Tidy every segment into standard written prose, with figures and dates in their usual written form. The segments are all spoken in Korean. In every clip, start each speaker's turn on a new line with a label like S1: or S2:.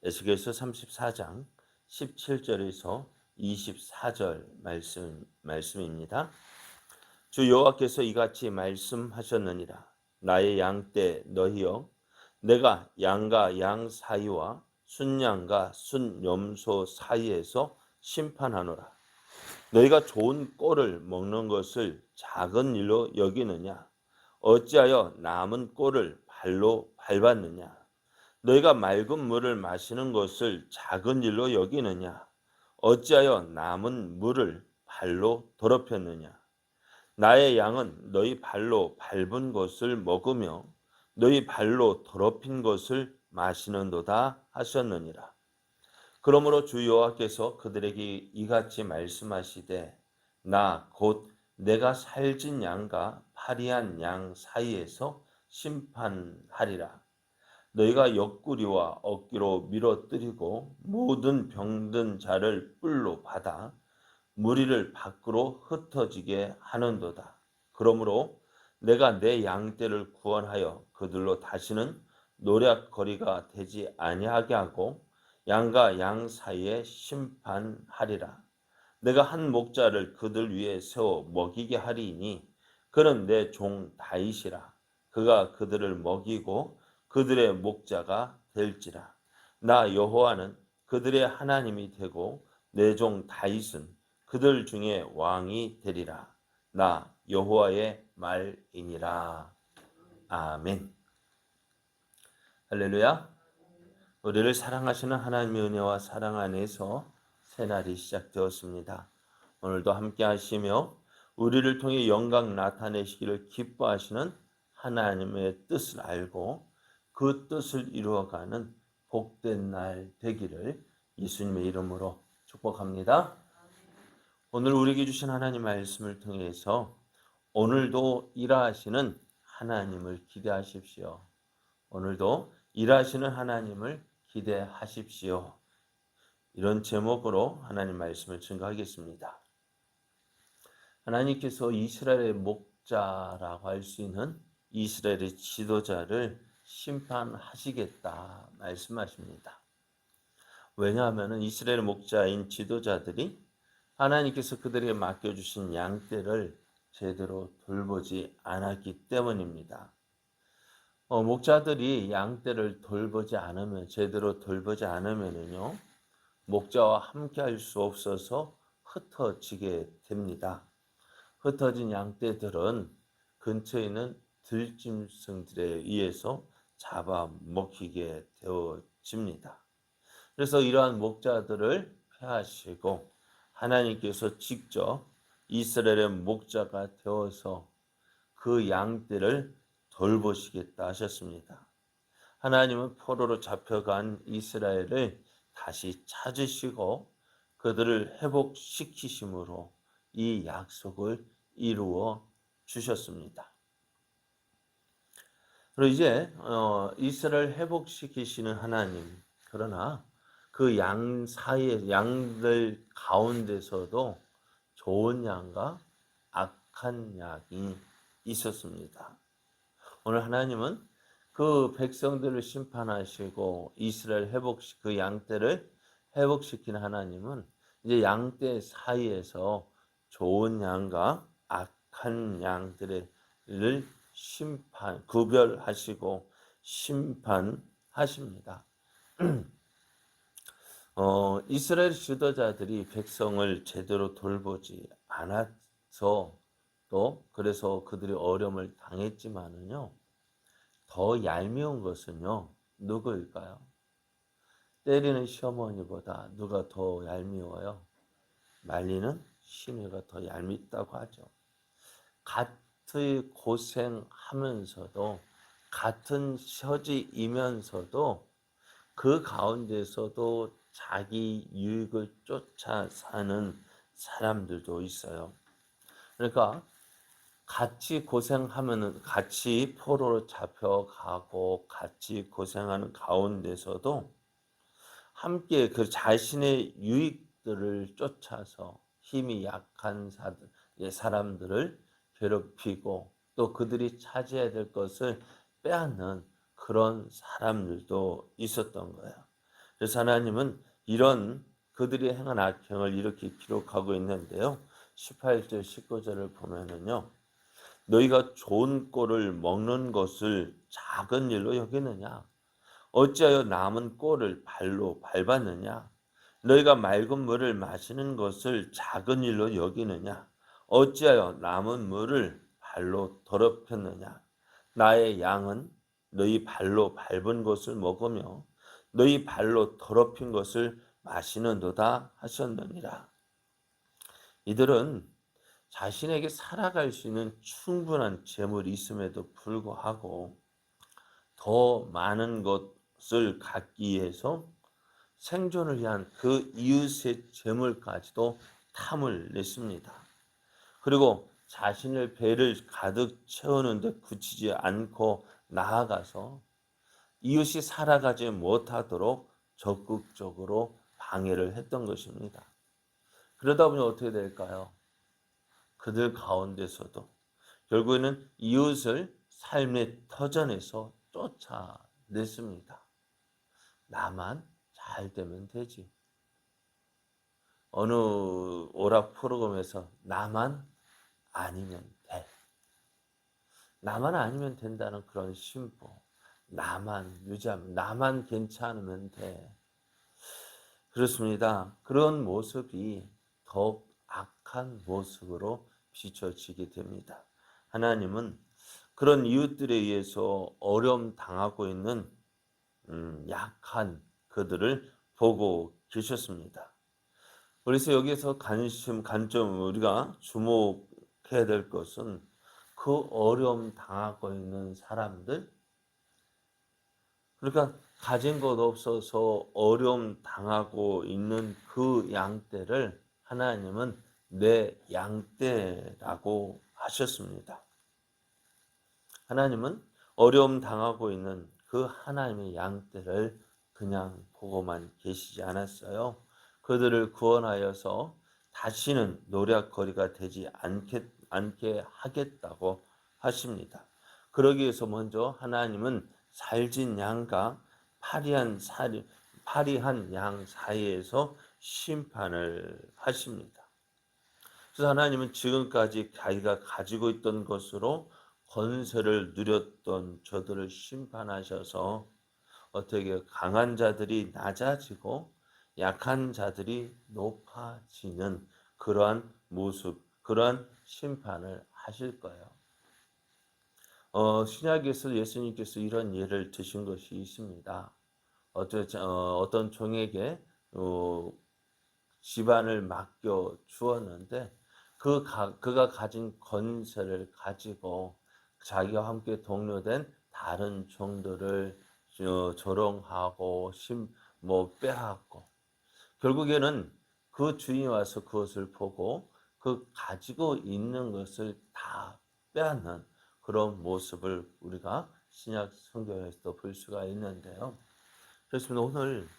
S1: 에스겔서 34장 17절에서 24절 말씀입니다. 주 여호와께서 이같이 말씀하셨느니라. 나의 양떼 너희여, 내가 양과 양 사이와 순양과 순염소 사이에서 심판하노라. 너희가 좋은 꼴을 먹는 것을 작은 일로 여기느냐? 어찌하여 남은 꼴을 발로 밟았느냐? 너희가 맑은 물을 마시는 것을 작은 일로 여기느냐? 어찌하여 남은 물을 발로 더럽혔느냐? 나의 양은 너희 발로 밟은 것을 먹으며 너희 발로 더럽힌 것을 마시는도다 하셨느니라. 그러므로 주 여호와께서 그들에게 이같이 말씀하시되 나 곧 내가 살진 양과 파리한 양 사이에서 심판하리라. 너희가 옆구리와 어깨로 밀어뜨리고 모든 병든 자를 뿔로 받아 무리를 밖으로 흩어지게 하는도다. 그러므로 내가 내 양떼를 구원하여 그들로 다시는 노략거리가 되지 아니하게 하고 양과 양 사이에 심판하리라. 내가 한 목자를 그들 위에 세워 먹이게 하리니 그는 내 종 다윗이라. 그가 그들을 먹이고 그들의 목자가 될지라. 나 여호와는 그들의 하나님이 되고 내 종 다윗은 그들 중에 왕이 되리라. 나 여호와의 말이니라. 아멘. 할렐루야. 우리를 사랑하시는 하나님의 은혜와 사랑 안에서 새날이 시작되었습니다. 오늘도 함께 하시며 우리를 통해 영광 나타내시기를 기뻐하시는 하나님의 뜻을 알고 그 뜻을 이루어가는 복된 날 되기를 예수님의 이름으로 축복합니다. 오늘 우리에게 주신 하나님 말씀을 통해서 오늘도 일하시는 하나님을 기대하십시오. 오늘도 일하시는 하나님을 기대하십시오. 이런 제목으로 하나님 말씀을 증거하겠습니다. 하나님께서 이스라엘의 목자라고 할 수 있는 이스라엘의 지도자를 심판하시겠다 말씀하십니다. 왜냐하면 이스라엘 목자인 지도자들이 하나님께서 그들에게 맡겨주신 양떼를 제대로 돌보지 않았기 때문입니다. 목자들이 양떼를 제대로 돌보지 않으면요, 목자와 함께 할 수 없어서 흩어지게 됩니다. 흩어진 양떼들은 근처에 있는 들짐승들에 의해서 잡아먹히게 되어집니다. 그래서 이러한 목자들을 폐하시고 하나님께서 직접 이스라엘의 목자가 되어서 그 양떼를 돌보시겠다 하셨습니다. 하나님은 포로로 잡혀간 이스라엘을 다시 찾으시고 그들을 회복시키심으로 이 약속을 이루어 주셨습니다. 그리고 이제 이스라엘 회복시키시는 하나님, 그러나 그 양 사이에 양들 가운데서도 좋은 양과 악한 양이 있었습니다. 오늘 하나님은 그 백성들을 심판하시고 이스라엘 그 양떼를 회복시키는 하나님은 이제 양떼 사이에서 좋은 양과 악한 양들을 구별하시고 심판하십니다. 이스라엘 지도자들이 백성을 제대로 돌보지 않아서 또 그래서 그들이 어려움을 당했지만은요, 더 얄미운 것은요, 누구일까요? 때리는 시어머니보다 누가 더 얄미워요? 말리는 시녀가 더 얄밉다고 하죠. 같은 고생하면서도 같은 처지이면서도 그 가운데서도 자기 유익을 쫓아 사는 사람들도 있어요. 그러니까 같이 고생하면은 같이 포로로 잡혀가고 같이 고생하는 가운데서도 함께 그 자신의 유익들을 쫓아서 힘이 약한 사람들을 괴롭히고 또 그들이 차지해야 될 것을 빼앗는 그런 사람들도 있었던 거예요. 그래서 하나님은 이런 그들이 행한 악행을 이렇게 기록하고 있는데요. 18절 19절을 보면은요. 너희가 좋은 꼴을 먹는 것을 작은 일로 여기느냐? 어찌하여 남은 꼴을 발로 밟았느냐? 너희가 맑은 물을 마시는 것을 작은 일로 여기느냐? 어찌하여 남은 물을 발로 더럽혔느냐? 나의 양은 너희 발로 밟은 것을 먹으며 너희 발로 더럽힌 것을 마시는도다 하셨느니라. 이들은 자신에게 살아갈 수 있는 충분한 재물이 있음에도 불구하고 더 많은 것을 갖기 위해서 생존을 위한 그 이웃의 재물까지도 탐을 냈습니다. 그리고 자신의 배를 가득 채우는데 그치지 않고 나아가서 이웃이 살아가지 못하도록 적극적으로 방해를 했던 것입니다. 그러다 보니 어떻게 될까요? 그들 가운데서도 결국에는 이웃을 삶의 터전에서 쫓아냈습니다. 나만 잘 되면 되지. 어느 오락 프로그램에서 나만 아니면 돼. 나만 아니면 된다는 그런 심보. 나만 유지하면, 나만 괜찮으면 돼. 그렇습니다. 그런 모습이 더욱 악한 모습으로 비춰지게 됩니다. 하나님은 그런 이웃들에 의해서 어려움 당하고 있는 약한 그들을 보고 계셨습니다. 그래서 여기서 관점 우리가 주목해야 될 것은 그 어려움 당하고 있는 사람들, 그러니까 가진 것 없어서 어려움 당하고 있는 그 양떼를 하나님은 내 양떼라고 하셨습니다. 하나님은 어려움 당하고 있는 그 하나님의 양떼를 그냥 보고만 계시지 않았어요. 그들을 구원하여서 다시는 노략거리가 되지 않게 하겠다고 하십니다. 그러기 위해서 먼저 하나님은 살진 양과 파리한 양 사이에서 심판을 하십니다. 그래서 하나님은 지금까지 자기가 가지고 있던 것으로 권세를 누렸던 저들을 심판하셔서 어떻게 강한 자들이 낮아지고 약한 자들이 높아지는 그러한 모습, 그러한 심판을 하실 거예요. 신약에서 예수님께서 이런 예를 드신 것이 있습니다. 어떤 종에게 집안을 맡겨 주었는데 그가 가진 권세를 가지고 자기와 함께 동료된 다른 종들을 조롱하고 빼앗고 결국에는 그 주인이 와서 그것을 보고 그 가지고 있는 것을 다 빼앗는 그런 모습을 우리가 신약 성경에서도 볼 수가 있는데요. 그렇습니다. 오늘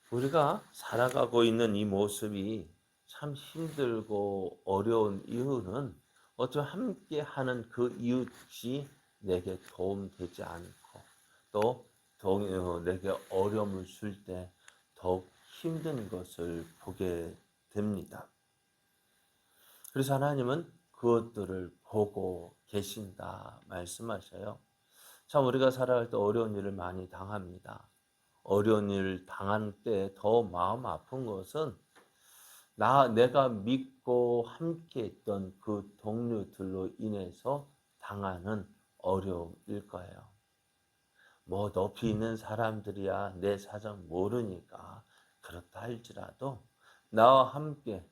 S1: 우리가 살아가고 있는 이 모습이 참 힘들고 어려운 이유는 어쩌면 함께 하는 그 이웃이 내게 도움되지 않고 또 내게 어려움을 줄 때 더욱 힘든 것을 보게 됩니다. 그래서 하나님은 그것들을 보고 계신다 말씀하셔요. 참 우리가 살아갈 때 어려운 일을 많이 당합니다. 어려운 일을 당한 때 더 마음 아픈 것은 내가 믿고 함께 했던 그 동료들로 인해서 당하는 어려움일 거예요. 뭐 높이 있는 사람들이야 내 사정 모르니까 그렇다 할지라도 나와 함께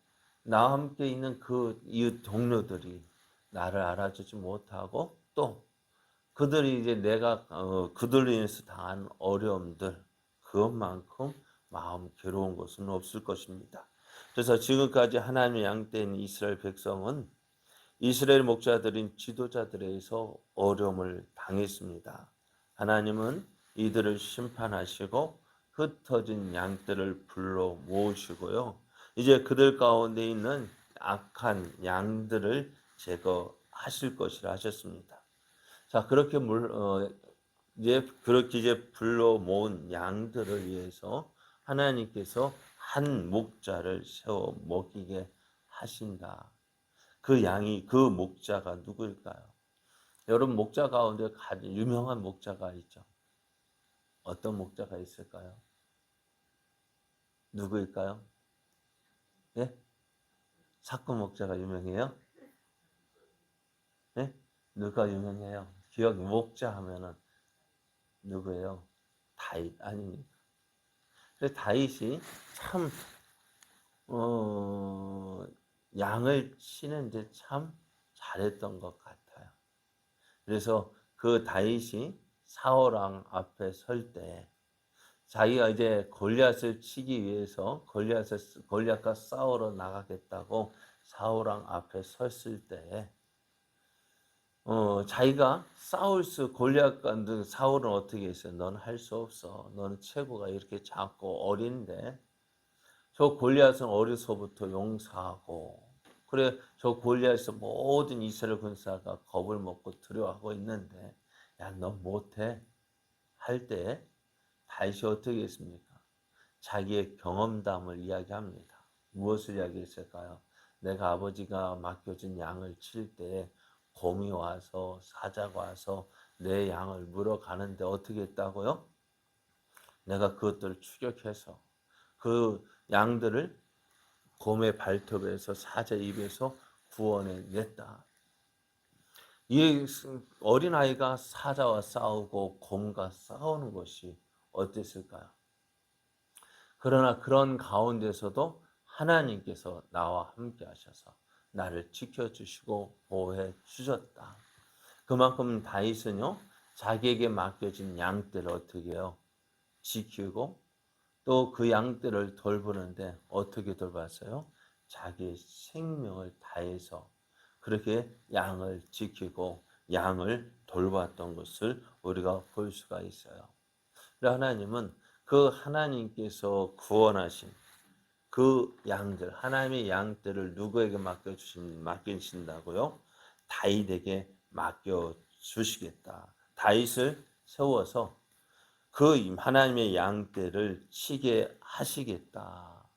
S1: 있는 그 이웃 동료들이 나를 알아주지 못하고 또 그들이 이제 그들로 인해서 당한 어려움들 그것만큼 마음 괴로운 것은 없을 것입니다. 그래서 지금까지 하나님의 양떼인 이스라엘 백성은 이스라엘 목자들인 지도자들에서 어려움을 당했습니다. 하나님은 이들을 심판하시고 흩어진 양떼를 불러 모으시고요. 이제 그들 가운데 있는 악한 양들을 제거하실 것이라 하셨습니다. 자, 그렇게 이제 그렇게 이제 불러 모은 양들을 위해서 하나님께서 한 목자를 세워 먹이게 하신다. 그 양이 그 목자가 누구일까요? 여러분 목자 가운데 가장 유명한 목자가 있죠. 어떤 목자가 있을까요? 누구일까요? 예? 사건 목자가 유명해요? 예? 누가 유명해요? 기억 목자 하면은 누구예요? 다윗 아닙니까? 그래서 다윗이 참 어, 양을 치는데 참 잘했던 것 같아요. 그래서 그 다윗이 사울 왕 앞에 설 때 자기가 이제 골리앗을 치기 위해서 골리앗과 싸우러 나가겠다고 사울 왕 앞에 섰을 때 자기가 싸울 수 골리앗과 사울은 어떻게 했어요? 너는 할 수 없어. 너는 체구가 이렇게 작고 어린데 저 골리앗은 어려서부터 용사하고 그래 저 골리앗에서 모든 이스라엘 군사가 겁을 먹고 두려워하고 있는데 야 너 못해 할 때 다윗이 어떻게 했습니까? 자기의 경험담을 이야기합니다. 무엇을 이야기했을까요? 내가 아버지가 맡겨준 양을 칠 때 곰이 와서 사자가 와서 내 양을 물어가는데 어떻게 했다고요? 내가 그것들을 추격해서 그 양들을 곰의 발톱에서 사자 입에서 구원해냈다. 이 어린아이가 사자와 싸우고 곰과 싸우는 것이 어땠을까요? 그러나 그런 가운데서도 하나님께서 나와 함께 하셔서 나를 지켜주시고 보호해 주셨다. 그만큼 다윗은요, 자기에게 맡겨진 양떼를 어떻게 해요? 지키고 또 그 양떼를 돌보는데 어떻게 돌봤어요? 자기의 생명을 다해서 그렇게 양을 지키고 양을 돌봤던 것을 우리가 볼 수가 있어요. 하나님은 그 하나님께서 구원하신 그 양들, 하나님의 양들을 누구에게 맡기신다고요? 다윗에게 맡겨 주시겠다. 다윗을 세워서 그 하나님의 양떼를 치게 하시겠다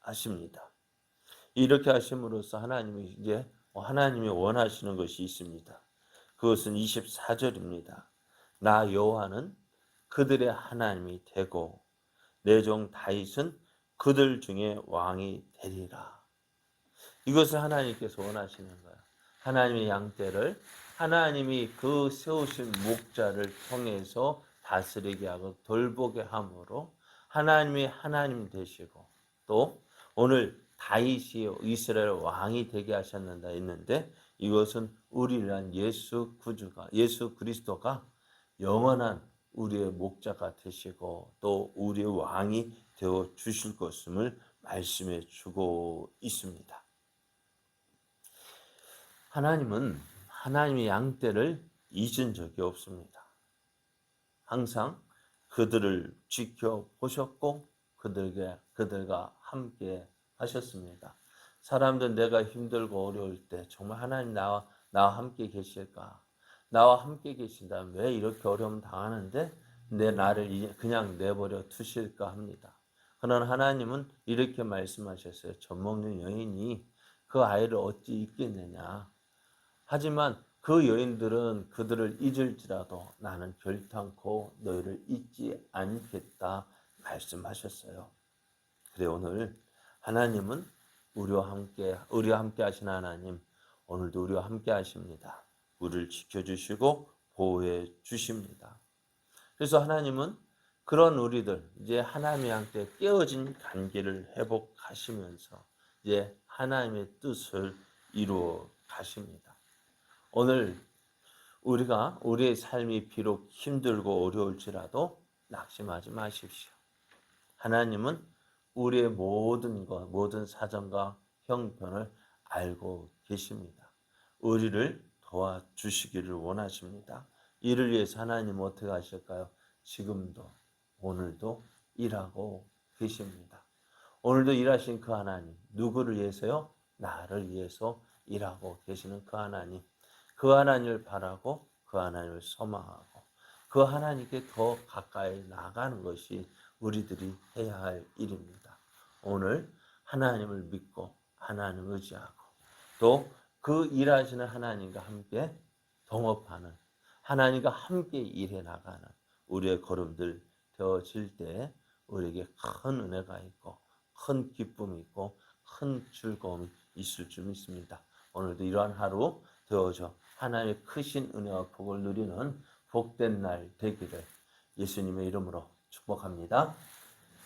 S1: 하십니다. 이렇게 하심으로써 하나님이 이제 하나님이 원하시는 것이 있습니다. 그것은 24절입니다. 나 여호와는 그들의 하나님이 되고 내 종 다윗은 그들 중에 왕이 되리라. 이것을 하나님께서 원하시는 거예요. 하나님의 양떼를 하나님이 그 세우신 목자를 통해서 다스리게 하고 돌보게 함으로 하나님이 하나님 되시고 또 오늘 다윗이 이스라엘 왕이 되게 하셨는다 했는데 이것은 우리를 위한 예수 그리스도가 영원한 우리의 목자가 되시고 또 우리의 왕이 되어 주실 것임을 말씀해 주고 있습니다. 하나님은 하나님의 양떼를 잊은 적이 없습니다. 항상 그들을 지켜보셨고 그들과 함께 하셨습니다. 사람들 내가 힘들고 어려울 때 정말 하나님 나와 함께 계실까? 나와 함께 계신다면 왜 이렇게 어려움 당하는데 내 나를 그냥 내버려 두실까 합니다. 그러나 하나님은 이렇게 말씀하셨어요. 젖 먹는 여인이 그 아이를 어찌 잊겠느냐. 하지만 그 여인들은 그들을 잊을지라도 나는 결탄코 너희를 잊지 않겠다 말씀하셨어요. 그래 오늘 하나님은 우리와 함께 하신 하나님 오늘도 우리와 함께 하십니다. 우리를 지켜주시고 보호해 주십니다. 그래서 하나님은 그런 우리들 이제 하나님의 함께 깨어진 관계를 회복하시면서 이제 하나님의 뜻을 이루어 가십니다. 오늘 우리의 삶이 비록 힘들고 어려울지라도 낙심하지 마십시오. 하나님은 우리의 모든 사정과 형편을 알고 계십니다. 우리를 도와주시기를 원하십니다. 이를 위해서 하나님 어떻게 하실까요? 지금도 오늘도 일하고 계십니다. 오늘도 일하신 그 하나님 누구를 위해서요? 나를 위해서 일하고 계시는 그 하나님 그 하나님을 바라고 그 하나님을 소망하고 그 하나님께 더 가까이 나가는 것이 우리들이 해야 할 일입니다. 오늘 하나님을 믿고 하나님을 의지하고 또 그 일하시는 하나님과 함께 동업하는 하나님과 함께 일해 나가는 우리의 걸음들 되어질 때 우리에게 큰 은혜가 있고 큰 기쁨이 있고 큰 즐거움이 있을 줄 믿습니다. 오늘도 이러한 하루 되어져 하나님의 크신 은혜와 복을 누리는 복된 날 되기를 예수님의 이름으로 축복합니다.